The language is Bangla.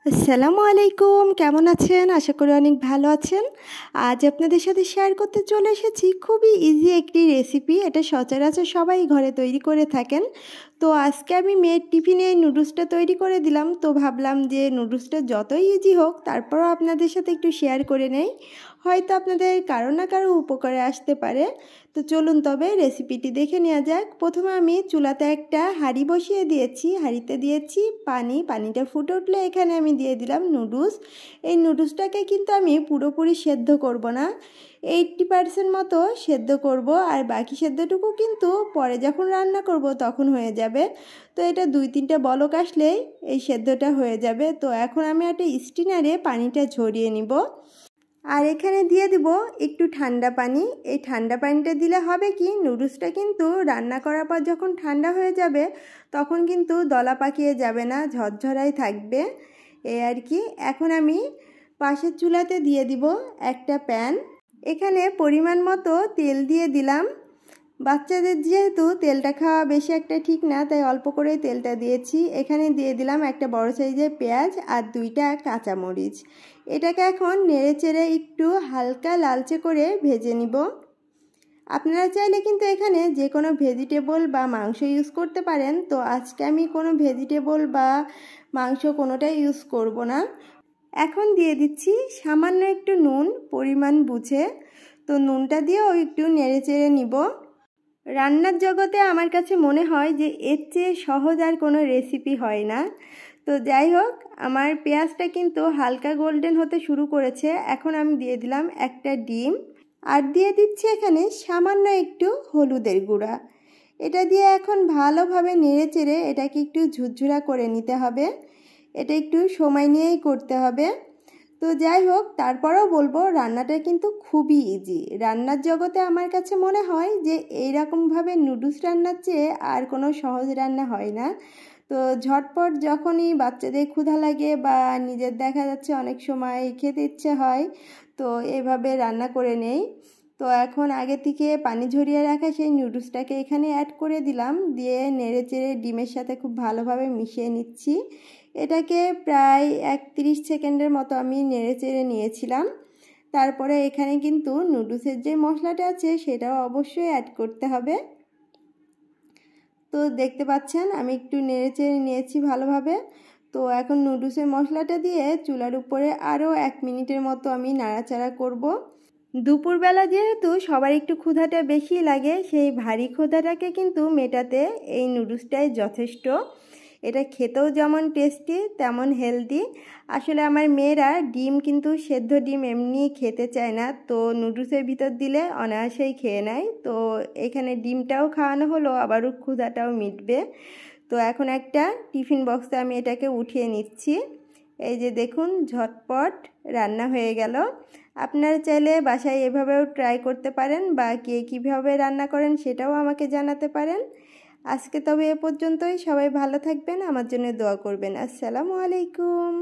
আসসালামু আলাইকুম, কেমন আছেন? আশা করি অনেক ভালো আছেন। আজ আপনাদের সাথে শেয়ার করতে চলে এসেছি খুবই ইজি একটি রেসিপি। এটা সচরাচর সবাই ঘরে তৈরি করে থাকেন। তো আজকে আমি মেয়ের টিফিনে এই নুডলসটা তৈরি করে দিলাম। তো ভাবলাম যে নুডলসটা যতই ইজি হোক তারপরও আপনাদের সাথে একটু শেয়ার করে নেই, হয়তো আপনাদের কারো না কারো উপকারে আসতে পারে। তো চলুন তবে রেসিপিটি দেখে নেওয়া যাক। প্রথমে আমি চুলাতে একটা হাঁড়ি বসিয়ে দিয়েছি, হাঁড়িতে দিয়েছি পানিটা ফুটে উঠলে এখানে আমি দিয়ে দিলাম নুডলস। এই নুডলসটাকে কিন্তু আমি পুরোপুরি সেদ্ধ করব না, 80% মতো সেদ্ধ করব, আর বাকি সেদ্ধটুকু কিন্তু পরে যখন রান্না করব তখন হয়ে যাবে। তো এটা 2-3টা বলক আসলেই এই সেদ্ধটা হয়ে যাবে। তো এখন আমি একটা স্টিনারে পানিটা ঝরিয়ে নিব, আর এখানে দিয়ে দিব একটু ঠান্ডা পানি। এই ঠান্ডা পানিটা দিলে হবে কি, নুডলসটা কিন্তু রান্না করার পর যখন ঠান্ডা হয়ে যাবে তখন কিন্তু দলা পাকিয়ে যাবে না, ঝরঝরাই থাকবে। এই আর কি। এখন আমি পাশের চুলাতে দিয়ে দিব একটা প্যান। এখানে পরিমাণ মতো তেল দিয়ে দিলাম। বাচ্চাদের যেহেতু তেলটা খাওয়া বেশি একটা ঠিক না, তাই অল্প করেই তেলটা দিয়েছি। এখানে দিয়ে দিলাম একটা বড় সাইজের পেঁয়াজ আর 2টা কাঁচামরিচ। এটাকে এখন নেড়েচেড়ে একটু হালকা লালচে করে ভেজে নিব। আপনারা চাইলে কিন্তু এখানে যে কোনো ভেজিটেবল বা মাংস ইউজ করতে পারেন। তো আজকে আমি কোনো ভেজিটেবল বা মাংস কোনোটাই ইউজ করব না। এখন দিয়ে দিচ্ছি সামান্য একটু নুন, পরিমাণ বুঝে। তো নুনটা দিয়েও একটু নেড়েচেড়ে নিব। রান্নার জগতে আমার কাছে মনে হয় যে এর চেয়ে সহজ আর কোনো রেসিপি হয় না। তো যাই হোক, আমার পেঁয়াজটা কিন্তু হালকা গোল্ডেন হতে শুরু করেছে। এখন আমি দিয়ে দিলাম একটা ডিম, আর দিয়ে দিচ্ছি এখানে সামান্য একটু হলুদের গুঁড়া। এটা দিয়ে এখন ভালোভাবে নেড়েচেড়ে এটাকে একটু ঝুরঝুরা করে নিতে হবে। এটা একটু সময় নিয়েই করতে হবে। তো যাই হোক, তারপরেও বলবো রান্নাটা কিন্তু খুবই ইজি। রান্নার জগতে আমার কাছে মনে হয় যে এইরকমভাবে নুডলস রান্নার চেয়ে আর কোনো সহজ রান্না হয় না। তো ঝটপট যখনই বাচ্চাদের ক্ষুধা লাগে বা নিজের দেখা যাচ্ছে অনেক সময় খেতে ইচ্ছে হয়, তো এভাবে রান্না করে নেই। তো এখন আগে থেকে পানি ঝরিয়ে রাখা সেই নুডলসটাকে এখানে অ্যাড করে দিলাম, দিয়ে নেড়েচেড়ে ডিমের সাথে খুব ভালোভাবে মিশিয়ে নিচ্ছি। এটাকে প্রায় 30 সেকেন্ডের মতো আমি নেড়েচেড়ে নিয়েছিলাম। তারপরে এখানে কিন্তু নুডলসের যে মশলাটা আছে সেটাও অবশ্যই অ্যাড করতে হবে। তো দেখতে পাচ্ছেন আমি একটু নেড়েচেড়ে নিয়েছি ভালোভাবে। তো এখন নুডলসের মশলাটা দিয়ে চুলার উপরে আরও 1 মিনিটের মতো আমি নাড়াচাড়া করব। দুপুরবেলা যেহেতু সবার একটু ক্ষুধাটা বেশি লাগে, সেই ভারী ক্ষুধাটাকে কিন্তু মেটাতে এই নুডলসটাই যথেষ্ট। এটা খেতেও যেমন টেস্টি তেমন হেলদি। আসলে আমার মেয়েরা ডিম কিন্তু সেদ্ধ ডিম এমনি খেতে চায় না, তো নুডলসের ভিতর দিলে অনায়াসেই খেয়ে নেয়। তো এখানে ডিমটাও খাওয়ানো হলো, আবারও ক্ষুধাটাও মিটবে। তো এখন একটা টিফিন বক্সে আমি এটাকে উঠিয়ে নিচ্ছি। এই যে দেখুন, ঝটপট রান্না হয়ে গেল। আপনারা চাইলে বাসায় এভাবেও ট্রাই করতে পারেন, বা কে কীভাবে রান্না করেন সেটাও আমাকে জানাতে পারেন। আজকে তবে এ পর্যন্তই। সবাই ভালো থাকবেন, আমার জন্য দোয়া করবেন। আসসালামু আলাইকুম।